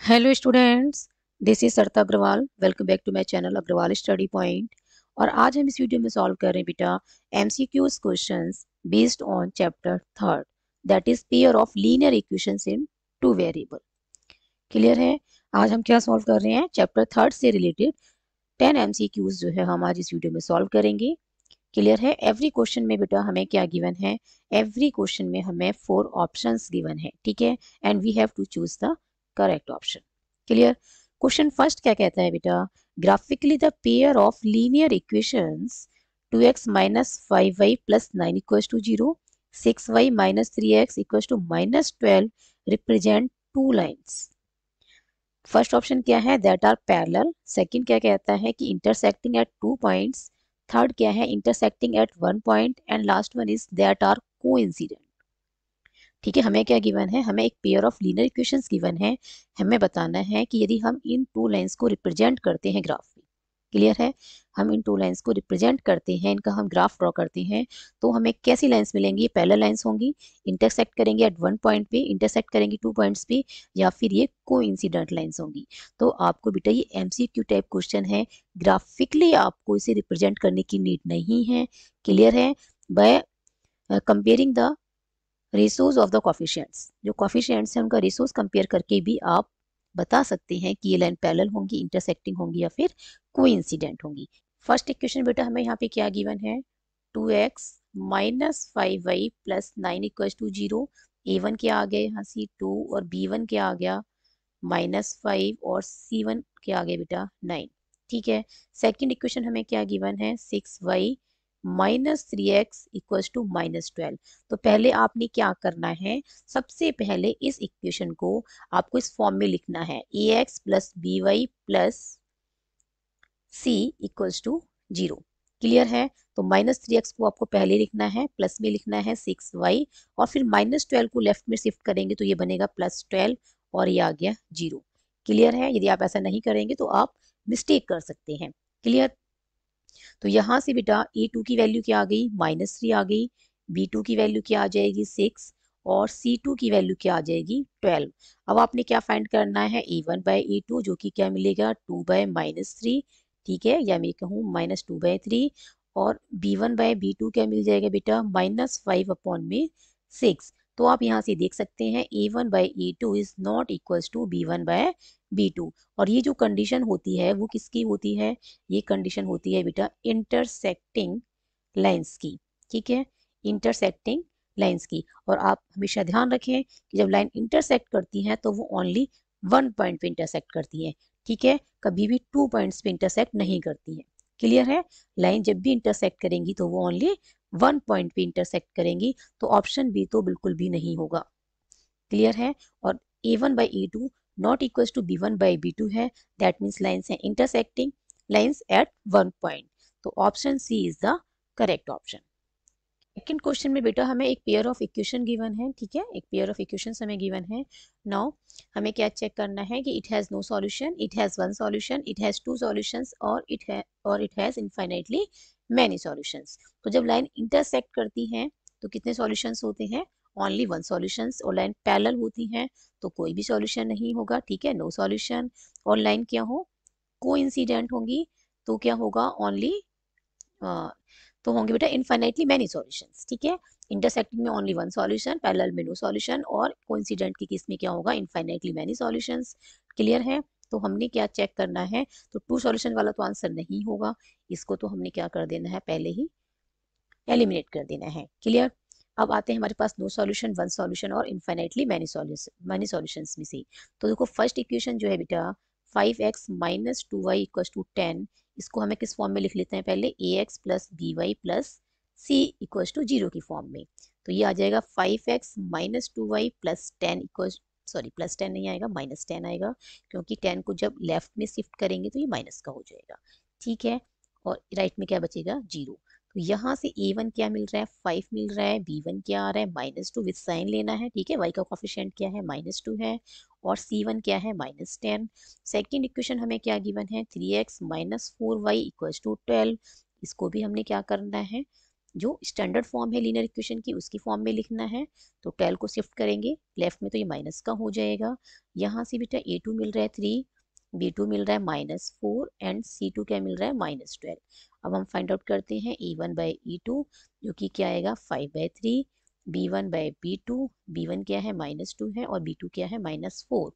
Hello students, this is Sarita Agarwal. Welcome back to my channel Agarwal study point. और आज हम इस वीडियो में सॉल्व कर रहे हैं बेटा MCQs questions based on chapter third, that is pair of linear equations in two variable. Clear है? आज हम क्या सॉल्व कर रहे हैं? चैप्टर थर्ड से रिलेटेड 10 एमसीक्यूज जो है हम आज इस वीडियो में सॉल्व करेंगे। क्लियर है? एवरी क्वेश्चन में बेटा हमें क्या गिवन है? एवरी क्वेश्चन में हमें 4 ऑप्शंस गिवन है, ठीक है, and we have to choose the correct option. Clear? Question first क्या कहता है बेटा? Graphically the pair of linear equations 2x minus 5y plus 9 equals to 0, 6y minus 3x equals to minus 12 represent two lines. First option क्या है? That are parallel. Second क्या कहता है कि इंटरसेक्टिंग एट 2 पॉइंट्स। थर्ड क्या है? Intersecting at 1 point. And last one is that are coincident. ठीक है, हमें क्या गिवन है? हमें एक pair of linear equations given है। हमें बताना है कि यदि हम इन टू लाइंस को रिप्रेजेंट करते हैं ग्राफ में। क्लियर है? हम इन टू लाइंस को रिप्रेजेंट करते हैं, इनका हम ग्राफ ड्रॉ करते हैं, तो हमें कैसी लाइंस मिलेंगी? पैरेलल लाइंस होंगी, इंटरसेक्ट करेंगे एट 1 पॉइंट पे, इंटरसेक्ट करेंगी 2 पॉइंट्स पे, या फिर ये कोइंसिडेंट लाइंस होंगी। तो आपको बेटा ये एमसीक्यू टाइप क्वेश्चन है, ग्राफिकली आपको इसे रिप्रेजेंट करने की नीड नहीं है। क्लियर है? By comparing the ratios of the coefficients, जो कॉफिशिएंट्स हैं उनका रेशोज कंपेयर करके भी आप बता सकते हैं कि ये लाइन पैरेलल होंगी, इंटरसेक्टिंग होंगी, या फिर कोइंसिडेंट होंगी। फर्स्ट इक्वेशन बेटा हमें यहाँ पे क्या गिवन है? 2x minus 5y plus 9 equal to 0। a1 क्या आ गया यहाँ से 2, और b1 क्या आ गया माइनस 5, और c1 क्या आ गया बेटा 9। ठीक है, सेकंड इक्वेशन हमें क्या गिवन है? 6y minus 3x equals to minus 12। तो पहले आपने क्या करना है? सबसे पहले इस इक्वेशन को आपको इस फॉर्म में लिखना है, ax plus B Y plus C equals to 0। Clear है? तो माइनस 3x को आपको पहले लिखना है, प्लस में लिखना है 6y, और फिर माइनस 12 को लेफ्ट में शिफ्ट करेंगे तो ये बनेगा प्लस 12, और ये आ गया 0। क्लियर है? यदि आप ऐसा नहीं करेंगे तो आप मिस्टेक कर सकते हैं। क्लियर? तो यहाँ से बेटा a2 की वैल्यू क्या आ गई? माइनस 3 आ गई, b2 की वैल्यू क्या आ जाएगी? 6, और c2 की वैल्यू क्या आ जाएगी? 12। अब आपने क्या फाइंड करना है? a1 बाय a2, जो कि क्या मिलेगा? 2 बाय माइनस 3। ठीक है, या मैं कहूँ माइनस 2 बाय 3। और b1 बाय b2 क्या मिल जाएगा बेटा? माइनस 5 अपॉन में 6। तो आप यहाँ से देख सकते हैं a1 by a2 is not equals to b1 by b2। और ये जो कंडीशन होती है वो किसकी होती है? ये कंडीशन होती है बेटा इंटरसेक्टिंग लाइंस की। ठीक है, इंटरसेक्टिंग लाइंस की। और आप हमेशा ध्यान रखें कि जब लाइन इंटरसेक्ट करती हैं तो वो ओनली 1 पॉइंट पे इंटरसेक्ट करती है। ठीक है, कभी भी 2 पॉइंट्स पे इंटरसेक्ट नहीं करती है। क्लियर है? लाइन जब भी इंटरसेक्ट करेंगी तो वो ओनली 1 पॉइंट पे इंटरसेक्ट करेंगी। तो ऑप्शन बी तो बिल्कुल भी नहीं होगा। क्लियर है? और a1 by a2 not equals to b1 by b2 है, दैट मीन्स लाइन्स है इंटरसेक्टिंग लाइन्स एट 1 पॉइंट। तो option C is the correct option. Second question में बेटा हमें एक पेयर ऑफ इक्वेशन गिवन है। ठीक है, एक पेयर ऑफ इक्वेशंस हमें गिवन है। नाउ हमें क्या चेक करना है कि it has no solution, it has one solution, it has two solutions, और it has infinitely many solutions. तो जब लाइन इंटरसेक्ट करती हैं तो कितने सॉल्यूशंस होते हैं? Only one solutions. और लाइन पैरेलल होती हैं तो कोई भी सॉल्यूशन नहीं होगा। ठीक है, नो सॉल्यूशन। और लाइन क्या हो? कोइंसिडेंट होंगी तो क्या होगा? ओनली तो होंगे बेटा इनफाइनाइटली मैनी सॉल्यूशंस। ठीक है, इंटरसेक्टिंग में ओनली वन सॉल्यूशन, पैरेलल में नो सॉल्यूशन, और कोइंसिडेंट की केस में क्या होगा? Infinitely many solutions. क्लियर है? तो हमने क्या चेक करना है? तो टू सॉल्यूशन वाला तो आंसर नहीं होगा, इसको तो हमने क्या कर देना है? पहले ही एलिमिनेट कर देना है। क्लियर? अब आते हैं हमारे पास नो सॉल्यूशन, वन सॉल्यूशन, और इनफाइनाइटली मैनी सॉल्यूशंस में से। तो देखो फर्स्ट इक्वेशन जो है बेटा 5x minus 2y equal to 10, इसको हमें किस फॉर्म में लिख लेते हैं? पहले ax plus B Y plus C equal to 0 की फॉर्म में। तो ये आ जाएगा 5x minus 2y plus 10 equal, sorry plus 10 नहीं आएगा, माइनस 10 आएगा, क्योंकि 10 को जब लेफ्ट में शिफ्ट करेंगे तो ये माइनस का हो जाएगा। ठीक है, और राइट में क्या बचेगा? 0। तो यहाँ से a1 क्या मिल रहा है? 5 मिल रहा है, b1 क्या आ रहा है? -2 विथ साइन लेना है। ठीक है, y का कोफिशिएंट क्या है? -2 है, और c1 क्या है? -10। सेकेंड इक्वेशन हमें क्या गिवन है? 3x minus 4y equals to 12। इसको भी हमने क्या करना है? जो स्टैंडर्ड फॉर्म है लीनियर इक्वेशन की उसकी फॉर्म में लिखना है। तो 12 को शिफ्ट करेंगे लेफ्ट में तो ये माइनस का हो जाएगा। यहाँ से बेटा A2 मिल रहा है 3, B2 मिल रहा है -4 एंड C2 क्या मिल रहा है -12। अब हम फाइंड आउट करते हैं E1/E2 जो कि क्या आएगा 5/3, B1/B2, B1 क्या है -2 है और B2 क्या है -4।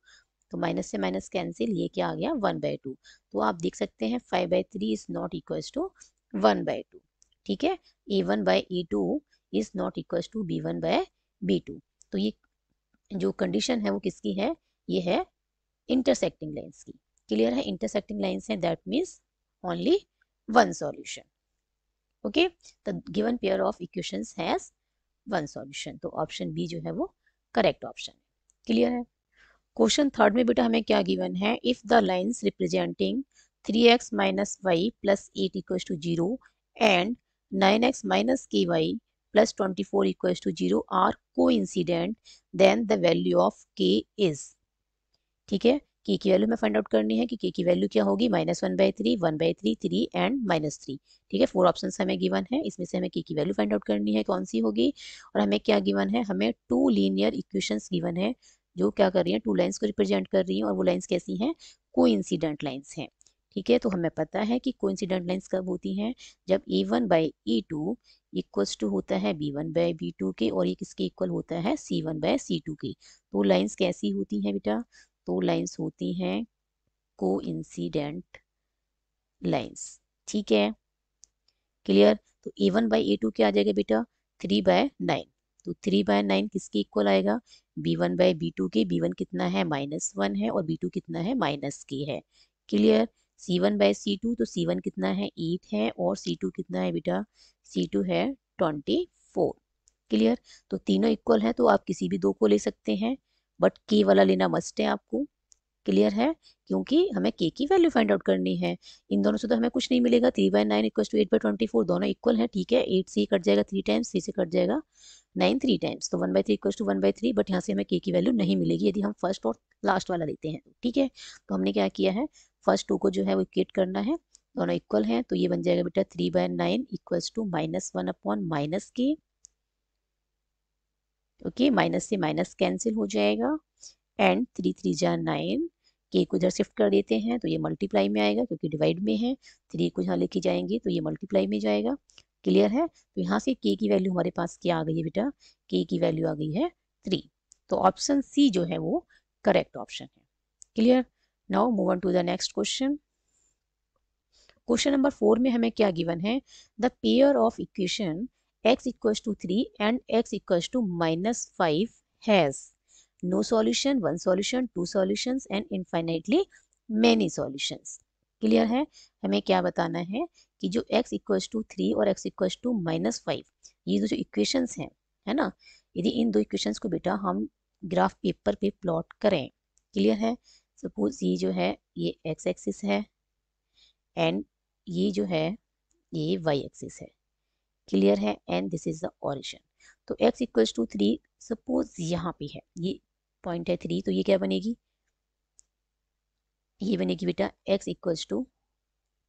तो माइनस से माइनस कैंसिल, ये क्या आ गया 1/2। तो आप देख सकते हैं 5/3 इज नॉट इक्वल टू 1/2। ठीक है, A1/E2 is not equal to B1/B2। तो ये जो कंडीशन है वो किसकी है, ये है इंटरसेक्टिंग लाइंस की। क्लियर है, इंटरसेक्टिंग लाइंस है that means only one solution. Okay, the given pair of equations has one solution. तो ऑप्शन बी जो है वो करेक्ट ऑप्शन है। क्लियर है। क्वेश्चन थर्ड में बेटा हमें क्या गिवन है, if the lines representing 3x minus y plus 8 equal to 0 and 9x minus k y plus 24 equal to 0 are coincident then the value of k is. ठीक है, k की value में find out करनी है कि k की value क्या होगी, -1/3, 1/3, 3 एंड -3। ठीक है, 4 ऑप्शन हमें गिवन है, इसमें से हमें k की वैल्यू फाइंड आउट करनी है कौन सी होगी। और हमें क्या गिवन है, हमें 2 लीनियर इक्वेशंस गिवन है जो क्या कर रही हैं, 2 लाइंस को रिप्रेजेंट कर रही हैं और वो लाइंस कैसी हैं, कोइंसिडेंट लाइंस हैं। ठीक है, तो हमें पता है कि कोइंसिडेंट लाइंस कब होती हैं, जब A1/E2 इक्वल्स टू होता है B1/B2 के और ये किसके इक्वल होता है C1/C2 के। तो लाइंस कैसी होती हैं बेटा, तो लाइंस होती हैं कोइंसिडेंट लाइंस। ठीक है, क्लियर। तो A1/A2 क्या आ जाएगा बेटा 3/9। तो 3/9 किसके इक्वल आएगा, B1/B2 के। B1 कितना है -1 है और B2 कितना है -k है। क्लियर। C1/C2 तो C1 कितना है 8 है और C2 कितना है बेटा, C2 है 24। क्लियर। तो तीनों इक्वल है तो आप किसी भी दो को ले सकते हैं, बट k वाला लेना मस्ट है आपको। क्लियर है, क्योंकि हमें k की वैल्यू फाइंड आउट करनी है। इन दोनों से तो हमें कुछ नहीं मिलेगा, 3/9 इक्वल टू 8/24 दोनों इक्वल है। ठीक है, 8 से कट जाएगा 3 टाइम्स, 3 से कट जाएगा 9 3 टाइम्स, तो 1/3 इक्वल टू 1/3। बट यहाँ से हमें k की वैल्यू नहीं मिलेगी यदि हम फर्स्ट और लास्ट वाला लेते हैं। ठीक है, तो हमने क्या किया है, फर्स्ट 2 को जो है वो इक्वेट करना है, दोनों इक्वल हैं। तो ये बन जाएगा बेटा 3/9 equal to -1/-k। Okay, minus से माइनस कैंसिल हो जाएगा एंड 3 3 जा 9, के को इधर शिफ्ट कर देते हैं तो ये मल्टीप्लाई में आएगा क्योंकि डिवाइड में है। 3 को यहाँ लेके जाएंगे तो ये मल्टीप्लाई में जाएगा। क्लियर है, तो यहाँ से के की वैल्यू हमारे पास क्या आ गई है बेटा, के की वैल्यू आ गई है 3। तो ऑप्शन सी जो है वो करेक्ट ऑप्शन है। Clear. Now move on to the next question. Question number 4 में हमें क्या गिवन है, the pair of equation x equals to 3 and x equals to -5 has no solution, one solution, two solutions and infinitely many solutions. Clear है, हमें क्या बताना है कि जो x इक्वल्स टू 3 और x इक्वल्स टू -5 ये जो इक्वेशंस हैं, है ना, यदि इन दो इक्वेशंस को बेटा हम ग्राफ पेपर पे प्लॉट करें। क्लियर है, सपोज ये जो है ये x एक्सिस है एंड ये जो है ये y एक्सिस है। क्लियर है, and this is the origin. तो x इक्वल्स टू 3 सपोज यहाँ पे है, ये पॉइंट है 3, तो ये क्या बनेगी, ये बनेगी बेटा x इक्वल्स टू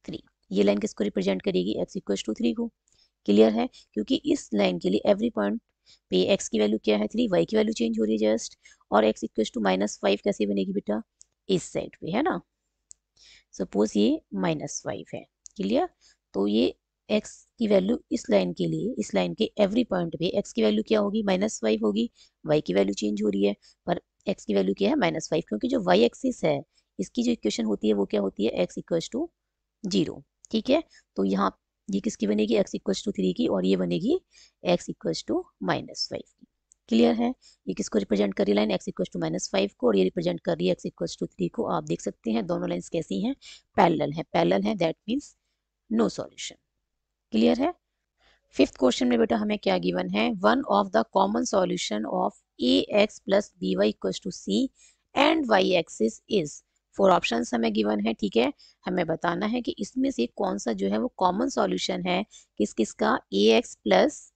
3। ये लाइन किसको रिप्रेजेंट करेगी, x इक्वल्स टू 3 को। क्लियर है, क्योंकि इस लाइन के लिए एवरी पॉइंट पे x की वैल्यू क्या है 3, y की वैल्यू चेंज हो रही है जस्ट। और x इक्वल्स टू -5 कैसे बनेगी बेटा, इस साइड पे है ना, सपोज ये -5 है। क्लियर, तो ये x की वैल्यू इस लाइन के लिए, इस लाइन के एवरी पॉइंट पे x की वैल्यू क्या होगी, -5 होगी। y की वैल्यू चेंज हो रही है पर x की वैल्यू क्या है -5, क्योंकि जो y एक्सिस है इसकी जो इक्वेशन होती है वो क्या होती है, x इक्वल्स टू 0। ठीक है, तो यहाँ ये किसकी बनेगी, x इक्वल्स टू 3 की, और ये बनेगी x इक्वल्स टू -5 की। क्लियर है, ये किसको रिप्रेजेंट कर रही है लाइन, x इक्वल्स टू -5 को, और ये रिप्रेजेंट कर रही है x इक्वल्स टू 3 को। आप देख सकते हैं दोनों लाइंस कैसी हैं, पैरेलल है, पैरेलल है, that means no solution. Clear है। फिफ्थ क्वेश्चन में बेटा हमें क्या गिवन है, one of the common solution of ax plus B Y equals to C and Y axis is. 4 options हमें गिवन है। ठीक है, हमें बताना है कि इसमें से कौन सा जो है वो कॉमन सॉल्यूशन है, किस किस का, ax plus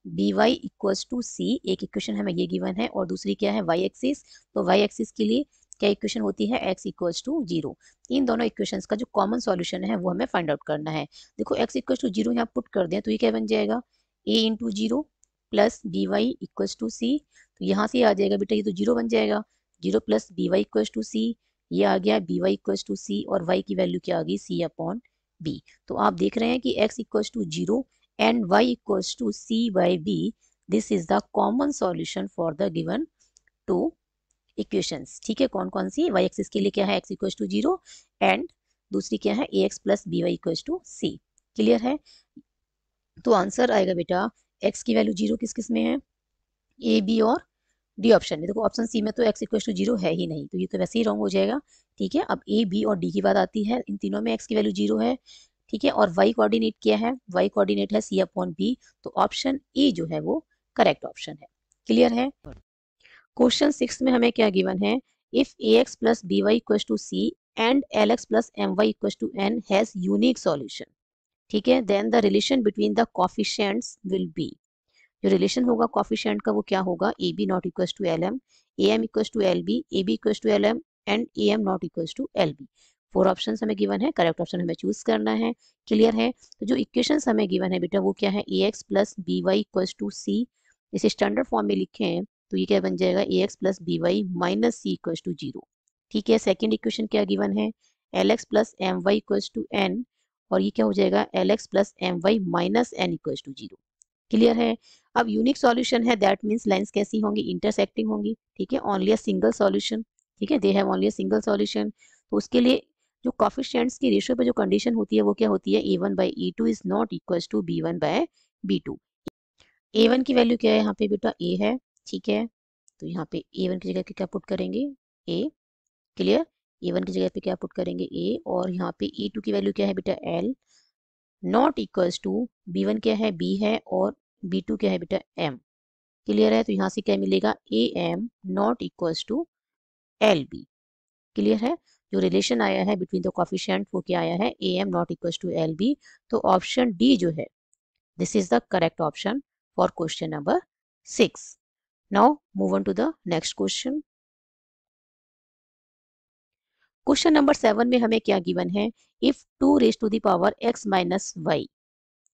B Y equals to c, एक इक्वेशन हमें ये गिवन है, और दूसरी क्या है वाई एक्सिस। तो वाई एक्सिस के लिए क्या इक्वेशन होती है, x इक्वल्स टू 0। इन दोनों इक्वेशंस का जो कॉमन सॉल्यूशन है वो हमें फाइंड आउट करना है। देखो x इक्वल्स टू 0 यहाँ पुट कर दें तो ये क्या बन जाएगा, a into zero plus B Y equals to c, तो यहाँ से आ जाएगा बेटा, ये तो जीरो बन जाएगा, zero plus B Y equals to c, ये आ गया b Y equals to c, और y की वैल्यू क्या आ गई, c अपॉन b। तो आप देख रहे हैं कि x equals to zero and y equals to c by b, this is the common solution for the given two equations. ठीक है, कौन कौन सी, y एक्सिस के लिए क्या है, x equals to zero, and दूसरी क्या है, ax plus B Y equals to c। Clear है, तो आंसर आएगा बेटा, x की वैल्यू जीरो किस किस में है, ए बी और डी ऑप्शन में। देखो ऑप्शन सी में तो x इक्वल टू जीरो है ही नहीं, तो ये तो वैसे ही रॉन्ग हो जाएगा। ठीक है, अब ए बी और डी की बात आती है, इन तीनों में x की वैल्यू जीरो है। ठीक है, और y कोऑर्डिनेट क्या है, y कोऑर्डिनेट है c अपॉन बी, तो ऑप्शन ए जो है वो करेक्ट ऑप्शन है। क्लियर है। क्वेश्चन 6 में हमें क्या गिवन है, if ax plus B y equal to C and lx plus m y equal to n has unique solution. ठीक है, then the relation between the coefficients will be, जो relation होगा coefficient का वो क्या होगा, a b not equals to l M, a m equals to l b, a b equals to l m and a m not equals to l b. Four option हमें given है, correct option हमें choose करना है। Clear है, तो जो equations हमें given है बेटा वो क्या है, a x plus B Y equals to c, इसे स्टैंडर्ड फॉर्म में लिखे हैं तो ये क्या बन जाएगा, a x plus B y minus c equals to zero. ठीक है, सेकेंड इक्वेशन क्या गिवन है, l x plus m y equals to n, और ये क्या हो जाएगा, l x plus m y minus n equals to zero. Clear है, अब यूनिक सॉल्यूशन है, दैट मींस लाइंस कैसी होंगी, इंटरसेक्टिंग होंगी। ठीक है, ओनली अ सिंगल सॉल्यूशन। ठीक है, they have only a single solution, तो उसके लिए जो कोफिशिएंट्स की रेशियो पे जो कंडीशन होती है वो क्या होती है, a1 by e2 is not equals to b1 by b2। a1 की वैल्यू क्या है यहाँ पे बेटा, a है। ठीक है, तो यहाँ पे a1 की जगह पे क्या पुट करेंगे, a। क्लियर, a1 की जगह पे क्या पुट करेंगे, a, और यहाँ पे e2 की वैल्यू क्या है बेटा, l, not equals to b1 क्या है, b है, और b2 क्या है बेटा, m। क्लियर है, तो यहाँ से क्या मिलेगा, a m not equals to l b. Clear है, जो रिलेशन आया है बिटवीन द कोफिशिएंट वो क्या आया है, a m not equals to l b, तो ऑप्शन डी जो है this is the correct option for question number 6। Now move on to the next question. Question number 7 में हमें क्या गिवन है, if 2 raise to the power x minus y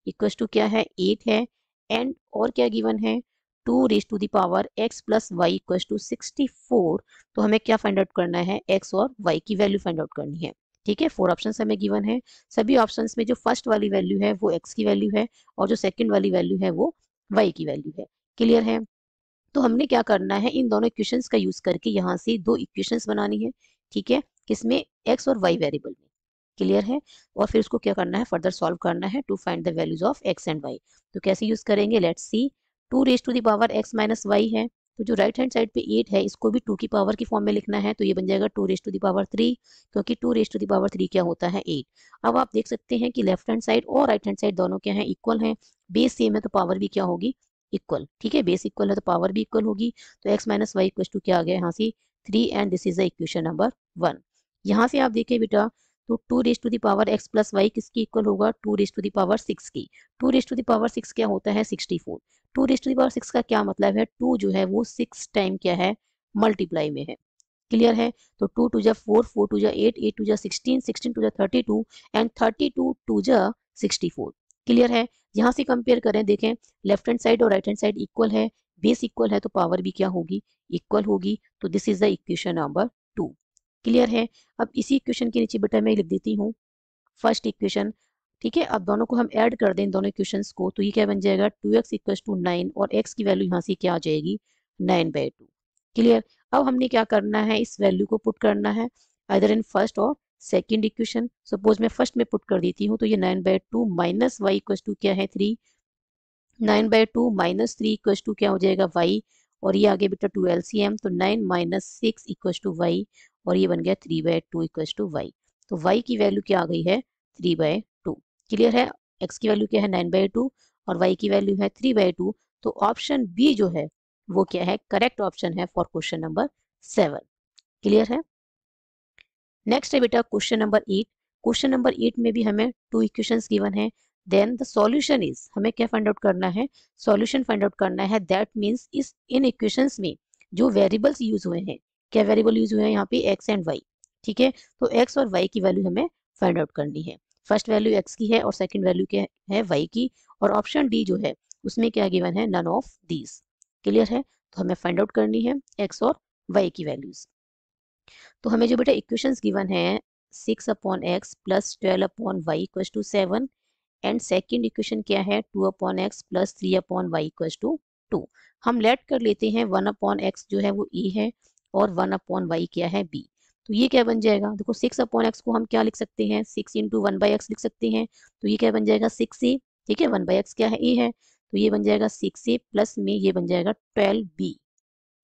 equals to क्या है, 8 है, एंड और क्या गिवन है, 2 raise to the power x plus y equals to 64, तो हमें क्या फाइंड आउट करना है, x और y की वैल्यू फाइंड आउट करनी है। ठीक है, फोर ऑप्शंस हमें गिवन है, सभी ऑप्शंस में जो फर्स्ट वाली वैल्यू है वो x की वैल्यू है, और जो सेकंड वाली वैल्यू है वो y की वैल्यू है। क्लियर है, तो हमने क्या करना है, इन दोनों इक्वेशंस का यूज करके यहाँ से दो इक्वेशंस बनानी है। ठीक है, किसमें, x और y वेरिएबल में। क्लियर है, और फिर उसको क्या करना है, फर्दर सॉल्व करना है to find the values of x and y। तो कैसे यूज करेंगे, let's see. 2 raise to the power x minus y है, तो जो राइट हैंड साइड पे 8 है इसको भी 2 की पावर की फॉर्म में लिखना है, तो ये बन जाएगा 2 रेज टू द पावर 3, क्योंकि 2 रेज टू द पावर 3 क्या होता है, 8। अब आप देख सकते हैं कि लेफ्ट हैंड साइड और राइट हैंड साइड दोनों क्या है, इक्वल है, बेस सेम है तो पावर भी क्या होगी, इक्वल। ठीक है, बेस इक्वल है तो पावर भी इक्वल होगी, तो x minus y equal to क्या आ गया यहाँ से 3, and this is the equation number 1। यहाँ से आप देखिए बेटा, तो 2 raise to the power x plus y किसकी इक्वल होगा, 2 रेज टू द पावर 6 की। 2 रेज टू द पावर 6 क्या होता है, 64। 2 रेज टू द पावर 6 का क्या मतलब है, 2 जो है वो 6 टाइम क्या है, मल्टीप्लाई में है। क्लियर है, तो 2 टू जा 4, 4 टू जा 8, 8 टू जा 16, 16 टू जा 32, एंड 32 टू जा 64। क्लियर है, यहाँ से कंपेयर करें, देखें लेफ्ट हैंड साइड और राइट हैंड साइड इक्वल है, बेस इक्वल है तो पावर भी क्या होगी, इक्वल होगी, तो this is the equation number 2। Clear है, अब इसी इक्वेशन के नीचे बेटा मैं लिख देती हूँ फर्स्ट इक्वेशन। ठीक है, अब दोनों को हम ऐड कर दें, इन दोनों इक्वेशंस को, तो ये क्या बन जाएगा, 2x इक्वल टू 9, और x की वैल्यू यहाँ से क्या आ जाएगी, 9/2। क्लियर, अब हमने क्या करना है, इस वैल्यू को पुट करना है आइदर इन फर्स्ट और सेकंड इक्वेशन। सपोज मैं फर्स्ट में पुट कर देती हूँ, तो ये 9/2 माइनस वाई इक्वल टू क्या है, 3। 9/2 माइनस 3 इक्वल टू क्या हो जाएगा, y, और ये आगे बेटा 2 LCM, तो 9 माइनस 6 इक्वल टू y, और ये बन गया 3/2 इक्वल टू y। तो y की वैल्यू क्या आ गई है, 3/2। क्लियर है, x की वैल्यू क्या है, 9/2, और y की वैल्यू है 3/2, तो ऑप्शन बी जो है वो क्या है, करेक्ट ऑप्शन है फॉर क्वेश्चन नंबर 7। क्लियर है, नेक्स्ट है बेटा क्वेश्चन नंबर 8। क्वेश्चन नंबर 8 में भी हमें 2 इक्वेशंस गिवन है, देन द सॉल्यूशन इज, हमें क्या फाइंड आउट करना है, सॉल्यूशन फाइंड आउट करना है, दैट मींस इस इन इक्वेशंस में जो वेरिएबल्स यूज हुए हैं, क्या वेरिएबल यूज हुए हैं यहाँ पे, x एंड y। ठीक है, तो x और y की वैल्यू हमें फाइंड आउट करनी है। फर्स्ट वैल्यू x की है और सेकंड वैल्यू क्या है, y की, और ऑप्शन डी जो है उसमें क्या गिवन है, नन ऑफ दीज। क्लियर है, तो हमें फाइंड आउट करनी है एक्स और वाई की वैल्यूज। तो हमें जो बेटा इक्वेशंस गिवन है 6/x plus 12/y equals to 7 and second equation क्या है 2/x plus 3/y equals to 2। हम लेट कर लेते हैं 1/x जो है वो e है और 1/y क्या है b। तो ये क्या बन जाएगा, देखो 6/x को हम क्या लिख सकते हैं, 6 इंटू 1/x लिख सकते हैं। तो ये क्या बन जाएगा 6a, ठीक है, 1/x क्या है a है, तो ये बन जाएगा 6a प्लस में ये बन जाएगा 12b।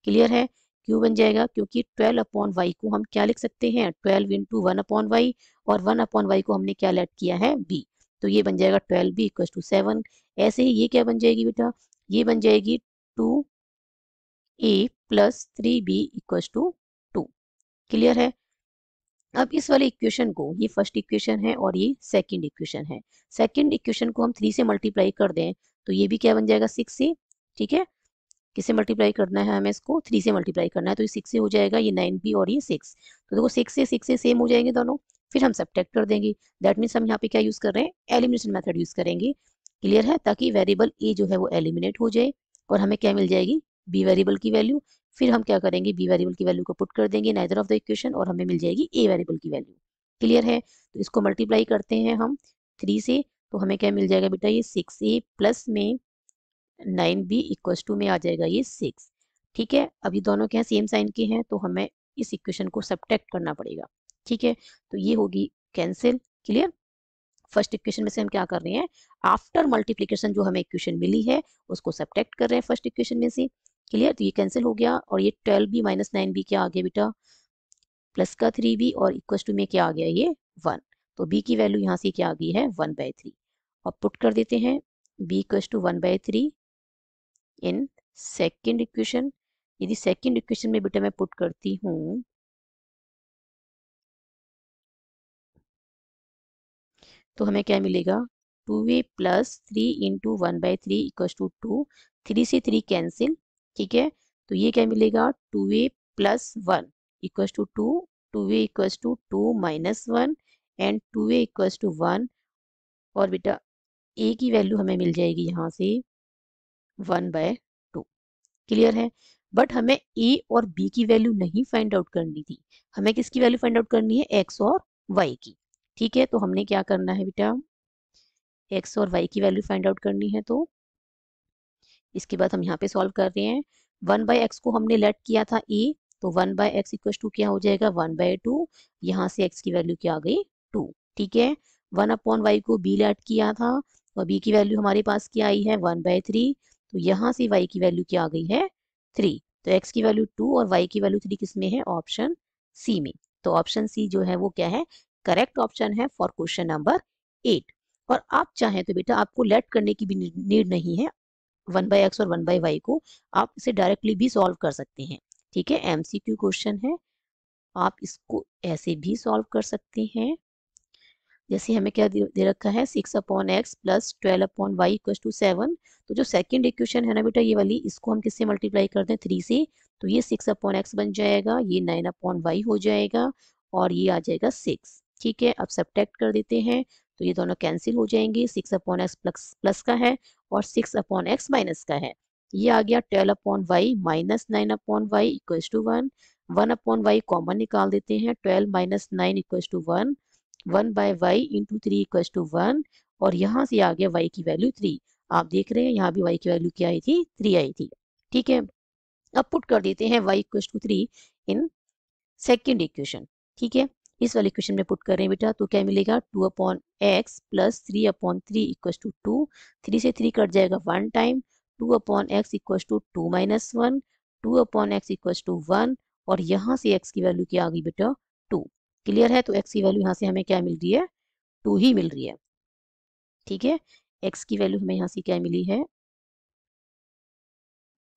क्लियर है, क्यों बन जाएगा, क्योंकि 12/y को हम क्या लिख सकते हैं 12 इंटू 1/y और 1/y को हमने क्या लेट किया है b। तो ये बन जाएगा 12b इक्वल टू 7। ऐसे ही ये क्या बन जाएगी बेटा, ये बन जाएगी 2a plus 3b equal to 2। Clear है, अब इस वाले इक्वेशन को, ये फर्स्ट इक्वेशन है और ये सेकंड इक्वेशन है, सेकंड इक्वेशन को हम 3 से मल्टीप्लाई कर दें तो ये भी क्या बन जाएगा 6a। ठीक है, किससे मल्टीप्लाई करना है, हमें इसको 3 से मल्टीप्लाई करना है, तो ये 6 से हो जाएगा, ये 9b और ये 6। तो देखो 6 से सेम हो जाएंगे दोनों, फिर हम सब्ट्रैक्ट कर देंगे। दैट मीन्स हम यहाँ पे क्या यूज कर रहे हैं, एलिमिनेशन मेथड यूज करेंगे। क्लियर है, ताकि वेरिएबल ए जो है वो एलिमिनेट हो जाए और हमें क्या मिल जाएगी, बी वेरिएबल की वैल्यू। फिर हम क्या करेंगे, बी वेरिएबल की वैल्यू को पुट कर देंगे नाइदर ऑफ द इक्वेशन और हमें मिल जाएगी ए वेरिएबल की वैल्यू। क्लियर है, तो इसको मल्टीप्लाई करते हैं हम 3 से, तो हमें क्या मिल जाएगा बेटा, ये 6a प्लस में 9b इक्वल्स टू में आ जाएगा ये 6। ठीक है, अभी दोनों के यहाँ सेम साइन के हैं तो हमें इस इक्वेशन को सब्ट्रैक्ट करना पड़ेगा। ठीक है, तो ये होगी कैंसिल। क्लियर, फर्स्ट इक्वेशन में से हम क्या कर रहे हैं, आफ्टर मल्टीप्लिकेशन जो हमें इक्वेशन मिली है उसको सब्ट्रैक्ट कर रहे हैं फर्स्ट इक्वेशन में से। क्लियर, तो ये कैंसिल हो गया और ये 12b माइनस 9b क्या आ गया बेटा, प्लस का 3b और इक्वल्स टू में क्या आ गया ये 1। तो b की वैल्यू यहाँ से क्या आ गई है 1/3 और पुट कर देते हैं b equals to 1/3 in second equation. यदि सेकेंड इक्वेशन में बेटा मैं पुट करती हूँ तो हमें क्या मिलेगा, 2a plus 3 into 1/3 equals to 2, 3 से 3 कैंसिल। ठीक है, तो ये क्या मिलेगा 2a plus 1 equals to 2, 2a equals to 2 minus 1 and 2a equals to 1। और बेटा a की वैल्यू हमें मिल जाएगी यहाँ से 1/2। क्लियर है, बट हमें a और b की वैल्यू नहीं फाइंड आउट करनी थी, हमें किसकी वैल्यू फाइंड आउट करनी है, x और y की। ठीक है, तो हमने क्या करना है बेटा, x और y की वैल्यू फाइंड आउट करनी है। तो इसके बाद हम यहाँ पे सॉल्व कर रहे हैं, 1/x को हमने लेट किया था a, तो 1/x इक्वल टू क्या हो जाएगा 1/2। यहाँ से x की वैल्यू क्या आ गई 2। ठीक है, 1/y को b लेट किया था और b की वैल्यू हमारे पास क्या आई है 1/3, तो यहाँ से y की वैल्यू क्या आ गई है 3। तो x की वैल्यू 2 और y की वैल्यू 3 किस में है, ऑप्शन सी में। तो ऑप्शन सी जो है वो क्या है, करेक्ट ऑप्शन है फॉर क्वेश्चन नंबर 8। और आप चाहें तो बेटा आपको लेट करने की भी नीड नहीं है, 1/x और 1/y को आप इसे डायरेक्टली भी सॉल्व कर सकते हैं। ठीक है, एमसीक्यू क्वेश्चन है, आप इसको ऐसे भी सॉल्व कर सकते हैं। जैसे हमें क्या दे रखा है 6/x plus 12/y equal to 7। तो जो सेकंड इक्वेशन है ना बेटा ये वाली, इसको हम किससे मल्टीप्लाई करते हैं 3 से, तो ये 6/x बन जाएगा, ये 9/y हो जाएगा और ये आ जाएगा 6। ठीक है, अब सब्ट्रैक्ट कर देते हैं तो ये दोनों कैंसिल हो जाएंगे, 6/x प्लस प्लस का है और 6/x माइनस का है। ये आ गया 12/y minus 9/y equal to 1। 1/y common निकाल देते हैं, 12 minus 9 equal to 1, 1/y into 3 equal to 1 और यहाँ से आ गया y की वैल्यू 3। आप देख रहे हैं यहाँ भी y की वैल्यू क्या आई थी 3 आई थी। ठीक है, अब पुट कर देते हैं y equal to 3 in second equation. ठीक है, इस वाले इक्वेशन में पुट करें बेटा तो क्या मिलेगा 2/x प्लस 3/3 इक्वल टू 2, 3 से 3 कट जाएगा 1 time, 2/x equal to 2 minus 1, 2/x equal to 1 और यहाँ से x की वैल्यू क्या आ गई बेटा 2। क्लियर है, तो x की वैल्यू यहाँ से हमें क्या मिल रही है 2 ही मिल रही है। ठीक है, x की वैल्यू हमें यहाँ से क्या मिली है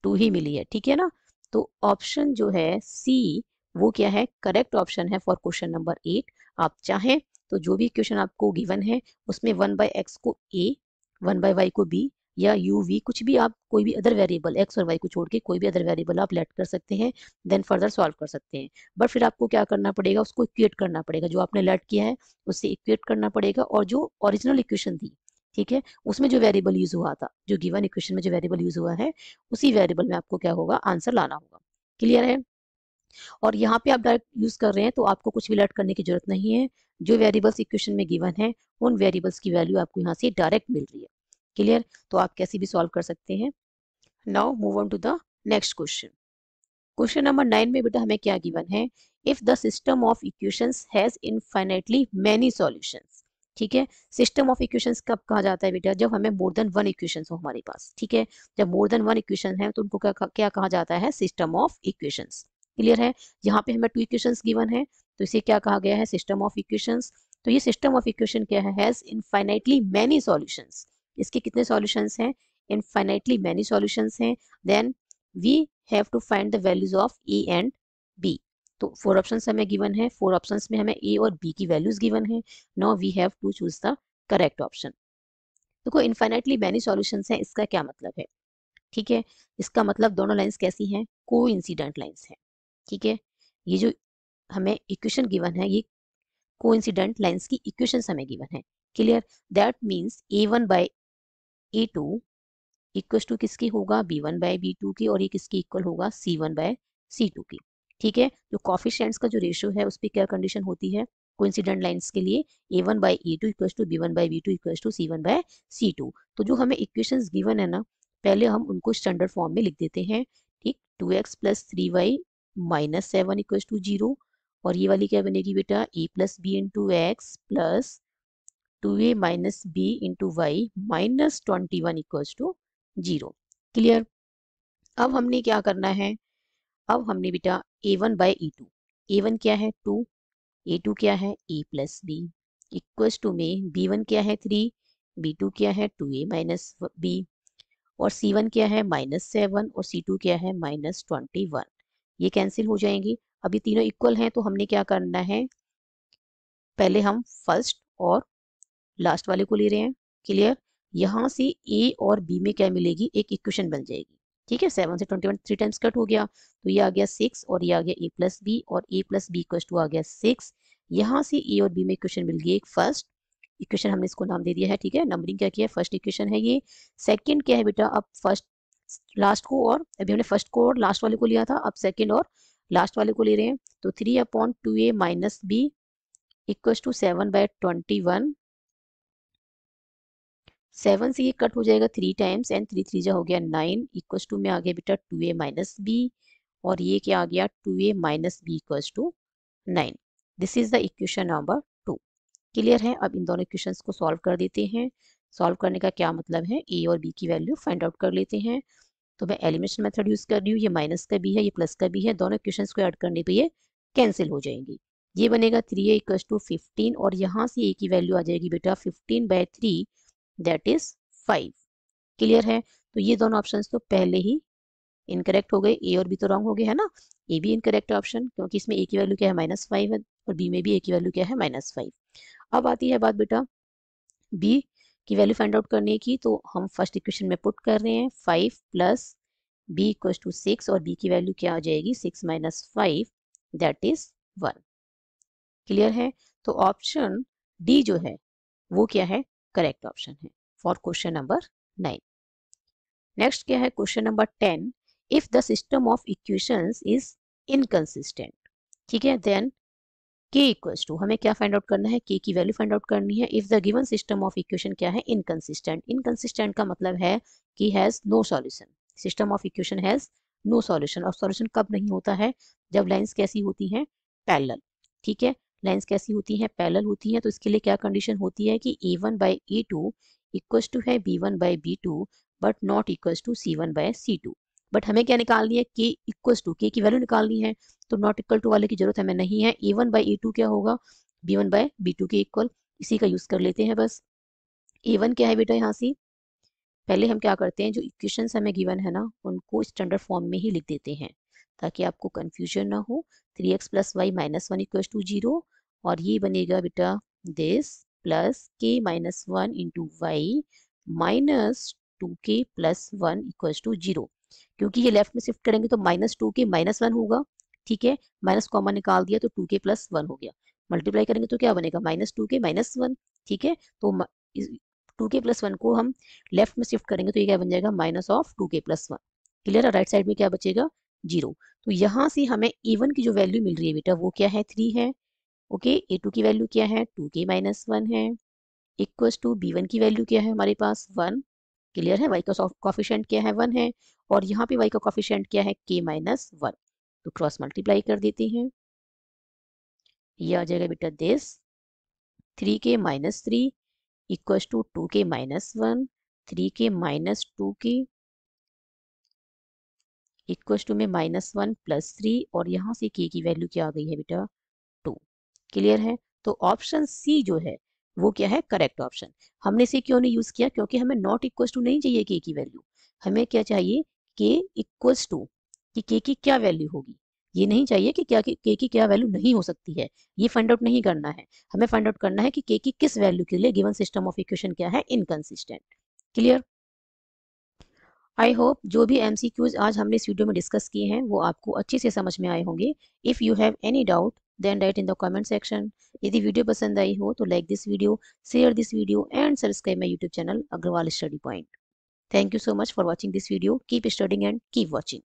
2 ही मिली है। ठीक है ना, तो ऑप्शन जो है सी वो क्या है, करेक्ट ऑप्शन है फॉर क्वेश्चन नंबर 8। आप चाहें तो जो भी क्वेश्चन आपको गिवन है उसमें 1/x को a, 1/y को b या u v कुछ भी आप कोई भी अदर वेरिएबल x और y को छोड़ के कोई भी अदर वेरिएबल आप लेट कर सकते हैं, देन फर्दर सॉल्व कर सकते हैं। बट फिर आपको क्या करना पड़ेगा, उसको इक्वेट करना पड़ेगा, जो आपने लेट किया है उससे इक्वेट करना पड़ेगा और जो ओरिजिनल इक्वेशन थी ठीक है, उसमें जो वेरिएबल यूज हुआ था, जो गिवन इक्वेशन में जो वेरिएबल यूज हुआ है, उसी वेरिएबल में आपको क्या होगा, आंसर लाना होगा। क्लियर है? और यहाँ पे आप डायरेक्ट यूज कर रहे हैं तो आपको कुछ भी ऐड करने की जरूरत नहीं है। जो वेरिएबल्स इक्वेशन में गिवन है, उन वेरिएबल्स की वैल्यू आपको यहाँ से डायरेक्ट मिल रही है। क्लियर? तो आप कैसे भी सॉल्व कर सकते हैं। Now move on to the next question. Question number 9 में बेटा हमें क्या गिवन है, if the system of equations has infinitely many solutions. ठीक है, सिस्टम ऑफ इक्वेशंस कब कहा जाता है बेटा, जब हमें मोर देन वन इक्वेशंस हो हमारे पास। ठीक है, जब मोर देन वन इक्वेशन है तो उनको क्या कहा जाता है, सिस्टम ऑफ इक्वेशंस। क्लियर है? यहाँ पे हमें टू इक्वेशंस गिवन है तो इसे क्या कहा गया है, सिस्टम ऑफ इक्वेशंस। तो ये सिस्टम ऑफ इक्वेशन क्या है, हैज इनफाइनाइटली मेनी सॉल्यूशंस। इसके कितने सॉल्यूशंस हैं, इनफाइनाइटली मेनी सॉल्यूशंस हैं। Then we have to find the values of a and b. तो 4 ऑप्शंस हमें गिवन है, 4 ऑप्शंस में हमें ए और बी की वैल्यूज गिवन है। Now we have to choose the correct option. देखो इनफाइनाइटली मैनी सॉल्यूशंस हैं, इसका क्या मतलब है। ठीक है, इसका मतलब दोनों लाइंस कैसी हैं, कोइंसिडेंट लाइंस हैं। ठीक है, ये जो हमें इक्वेशन गिवन है, ये कोइंसिडेंट लाइंस की इक्वेशंस हमें गिवन है। Clear? That means a1 by a2 equal to किसकी होगा, b1 बाय b2 की, और ये किसकी इक्वल होगा, c1 बाय c2 की। ठीक है, जो कॉफिशिएंट्स का जो रेशियो है उस पर क्या कंडीशन होती है, कोइंसिडेंट लाइंस के लिए a1 by a2 equal to b1 by b2 equal to c1 by c2। तो जो हमें इक्वेशंस गिवन है ना, पहले हम उनको स्टैंडर्ड फॉर्म में लिख देते हैं। ठीक, 2x plus 3y minus 7 equal to 0। और ये वाली क्या बनेगी बेटा, a plus b into x plus 2a minus b into y minus 21 equals to 0। Clear? अब हमने क्या करना है, अब हमने बेटा a1 बाय e2, a1 क्या है 2, a2 क्या है a plus b, equals to में b1 क्या है 3, b2 क्या है 2a माइनस बी, और c1 क्या है -7 और c2 क्या है -21। ये कैंसिल हो जाएंगी। अब ये तीनों इक्वल हैं तो हमने क्या करना है, पहले हम फर्स्ट और लास्ट वाले को ले रहे हैं। क्लियर? यहाँ से ए और बी में क्या मिलेगी, एक इक्वेशन बन जाएगी। ठीक है, 7 से 21 3 टाइम्स कट हो गया तो ये आ गया 6 और ये आ गया ए प्लस बी, और ए प्लस बी इक्वल टू आ गया 6। यहाँ से ए और बी में इक्वेशन मिल गई एक फर्स्ट इक्वेशन, हमने इसको नाम दे दिया है। ठीक है, नंबरिंग क्या किया है, फर्स्ट इक्वेशन है ये। सेकंड क्या है बेटा, अब फर्स्ट लास्ट को, और अभी हमने फर्स्ट को और लास्ट वाले को लिया था, अब सेकंड और लास्ट वाले को ले रहे हैं। तो 3/2a minus b equal to 7/21। 7 से ये कट हो जाएगा 3 टाइम्स, एंड 3 3 जा हो गया 9 इक्वल टू में आ गया बेटा 2a माइनस बी, और ये क्या आ गया 2a minus b equal to 9। This is the equation number 2। Clear है? अब इन दोनों इक्वेशंस को सॉल्व कर देते हैं। सॉल्व करने का क्या मतलब है, ए और बी की वैल्यू फाइंड आउट कर लेते हैं। तो मैं एलिमिनेशन मेथड यूज कर रही हूँ, ये माइनस का बी है, ये प्लस का बी है, दोनों इक्वेशंस को ऐड करने पे ये कैंसिल हो जाएंगी। ये बनेगा 3a इक्वल टू 15, और यहाँ से a की वैल्यू आ जाएगी बेटा 15/3, दैट इज 5। क्लियर है? तो ये दोनों ऑप्शंस तो पहले ही इनकरेक्ट हो गए, ए और बी तो रॉन्ग हो गए है ना। ए भी इनकरेक्ट ऑप्शन, क्योंकि इसमें ए की वैल्यू क्या है -5 है, और बी में भी ए की वैल्यू क्या है -5। अब आती है बात बेटा बी की वैल्यू फाइंड आउट करने की, तो हम फर्स्ट इक्वेशन में पुट कर रहे हैं 5 प्लस बी इक्वल टू 6, और बी की वैल्यू क्या आ जाएगी 6 माइनस 5, दैट इज 1। क्लियर है? तो ऑप्शन डी जो है वो क्या है, करेक्ट ऑप्शन है फॉर क्वेश्चन नंबर 9। नेक्स्ट क्या है, question number 10, if the system of equations is inconsistent. ठीक है, देन k इक्वल्स टू, हमें क्या फाइंड आउट करना है, k की वैल्यू फाइंड आउट करनी है। If the given system of equation क्या है, इनकंसिस्टेंट। इनकंसिस्टेंट का मतलब है कि has no solution. System of equation has no solution. और सॉल्यूशन कब नहीं होता है, जब लाइंस कैसी होती हैं, पैरेलल। ठीक है, लाइंस कैसी होती हैं, पैरेलल होती हैं। तो इसके लिए क्या कंडीशन होती है कि a1 by a2 equals to है b1 by b2 but not equals to c1 by c2। But हमें क्या निकालनी है, k इक्वल्स टू, k की वैल्यू निकालनी है। तो नॉट इक्वल टू वाले की जरूरत हमें नहीं है। a1 बाई a2 क्या होगा, b1 बाई b2 के इक्वल, इसी का यूज कर लेते हैं बस। a1 क्या है बेटा, यहाँ से पहले हम क्या करते हैं, जो इक्वेशंस हमें गिवन है ना उनको स्टैंडर्ड फॉर्म में ही लिख देते हैं ताकि आपको कंफ्यूजन ना हो। 3x plus y minus 1 equal to 0, और ये बनेगा बेटा this plus k minus 1 into y minus 2k plus 1 equal to 0। क्योंकि ये लेफ्ट में शिफ्ट करेंगे तो -2k -1 होगा। ठीक है, माइनस कॉमन निकाल दिया तो 2k प्लस 1 हो गया। मल्टीप्लाई करेंगे तो क्या बनेगा, -2k -1। ठीक है, तो 2k+1 को हम लेफ्ट में शिफ्ट करेंगे तो ये क्या बन जाएगा, -2k+1। क्लियर है, राइट साइड में क्या बचेगा, 0। तो यहाँ से हमें a1 की जो वैल्यू मिल रही है बेटा वो क्या है, 3 है। ओके, a2 की वैल्यू क्या है, 2k-1 है, इक्वल्स टू b1 की वैल्यू क्या है हमारे पास, 1। क्लियर है, y का कॉफिशिएंट क्या है, 1 है, और यहाँ पे y का कॉफिशिएंट क्या है, k-1। तो क्रॉस मल्टीप्लाई कर देते हैं, ये आ जाएगा बेटा this 3k-3 equals to 2k-1, 3k-2k equals to में -1 + 3, और यहाँ से k की वैल्यू क्या आ गई है बेटा, 2। क्लियर है, तो ऑप्शन सी जो है वो क्या है, करेक्ट ऑप्शन। हमने इसे क्यों नहीं यूज किया, क्योंकि हमें नॉट इक्वल्स टू नहीं चाहिए k की वैल्यू, हमें क्या चाहिए, k इक्वल्स टू, कि k की क्या वैल्यू होगी। ये नहीं चाहिए कि क्या k की क्या वैल्यू नहीं हो सकती है, ये फाइंड आउट नहीं करना है। हमें फाइंड आउट करना है कि k की किस वैल्यू के लिए गिवन सिस्टम ऑफ इक्वेशन क्या है, इनकंसिस्टेंट। क्लियर। आई होप जो भी एमसीक्यूज आज हमने इस वीडियो में डिस्कस किए हैं वो आपको अच्छे से समझ में आए होंगे। If you have any doubt then write in the comment section. यदि वीडियो पसंद आई हो तो like this video, share this video and subscribe my YouTube channel Agarwal study point. Thank you so much for watching this video. Keep studying and keep watching.